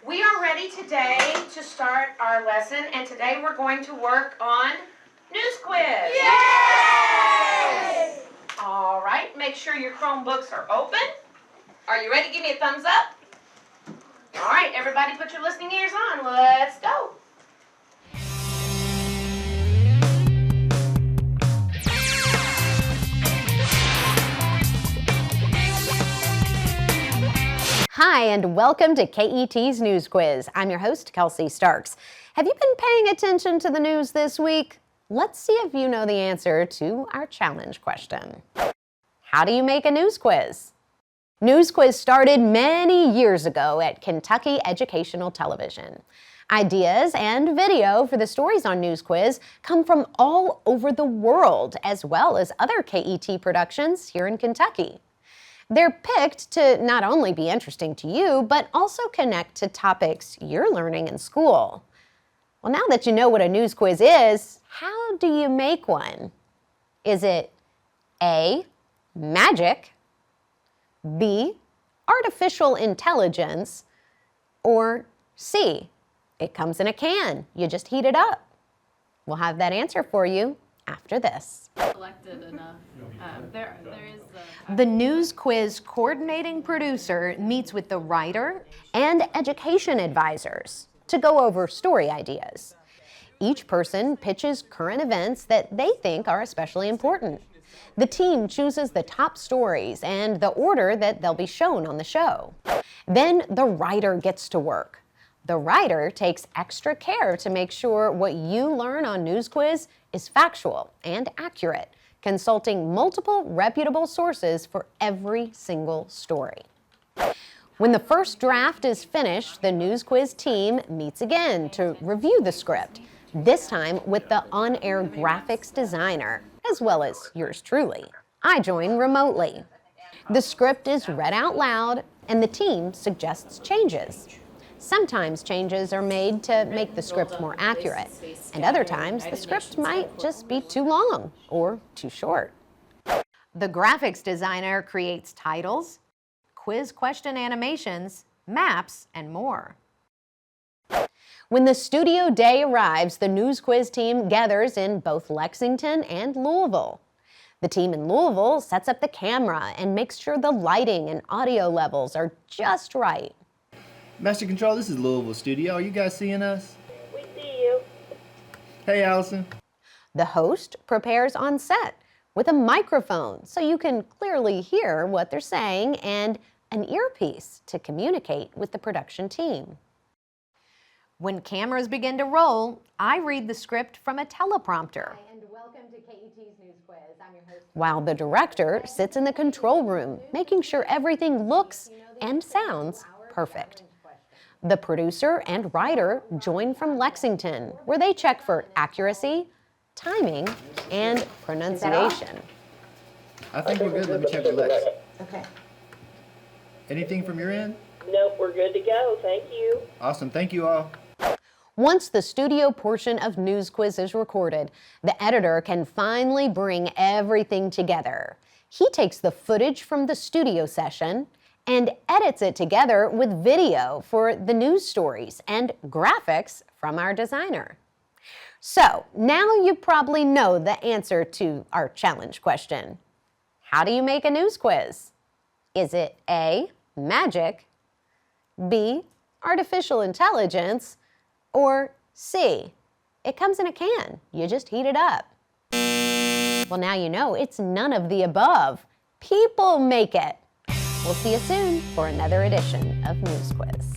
We are ready today to start our lesson, and today we're going to work on News Quiz. Yay! All right, make sure your Chromebooks are open. Are you ready? Give me a thumbs up. All right, everybody put your listening ears on. Let's go. Hi, and welcome to KET's News Quiz. I'm your host, Kelsey Starks. Have you been paying attention to the news this week? Let's see if you know the answer to our challenge question. How do you make a news quiz? News Quiz started many years ago at Kentucky Educational Television. Ideas and video for the stories on News Quiz come from all over the world, as well as other KET productions here in Kentucky. They're picked to not only be interesting to you, but also connect to topics you're learning in school. Well, now that you know what a news quiz is, how do you make one? Is it A, magic, B, artificial intelligence, or C, it comes in a can, you just heat it up? We'll have that answer for you after this. Selected enough. There is The News Quiz coordinating producer meets with the writer and education advisors to go over story ideas. Each person pitches current events that they think are especially important. The team chooses the top stories and the order that they'll be shown on the show. Then the writer gets to work. The writer takes extra care to make sure what you learn on News Quiz is factual and accurate, consulting multiple reputable sources for every single story. When the first draft is finished, the News Quiz team meets again to review the script, this time with the on-air graphics designer, as well as yours truly. I join remotely. The script is read out loud, and the team suggests changes. Sometimes changes are made to make the script more accurate, and other times the script might just be too long or too short. The graphics designer creates titles, quiz question animations, maps, and more. When the studio day arrives, the News Quiz team gathers in both Lexington and Louisville. The team in Louisville sets up the camera and makes sure the lighting and audio levels are just right. Master Control, this is Louisville Studio. Are you guys seeing us? We see you. Hey, Allison. The host prepares on set with a microphone so you can clearly hear what they're saying and an earpiece to communicate with the production team. When cameras begin to roll, I read the script from a teleprompter. Hi, and welcome to KET's News Quiz. I'm your host. While the director sits in the control room, making sure everything looks and sounds perfect. The producer and writer join from Lexington, where they check for accuracy, timing, and pronunciation. I think we're good. Let me check with Lex. Okay. Anything from your end? Nope, we're good to go. Thank you. Awesome. Thank you all. Once the studio portion of News Quiz is recorded, the editor can finally bring everything together. He takes the footage from the studio session and edits it together with video for the news stories and graphics from our designer. So now you probably know the answer to our challenge question. How do you make a news quiz? Is it A, magic, B, artificial intelligence, or C, it comes in a can, you just heat it up? Well, now you know it's none of the above. People make it. We'll see you soon for another edition of News Quiz.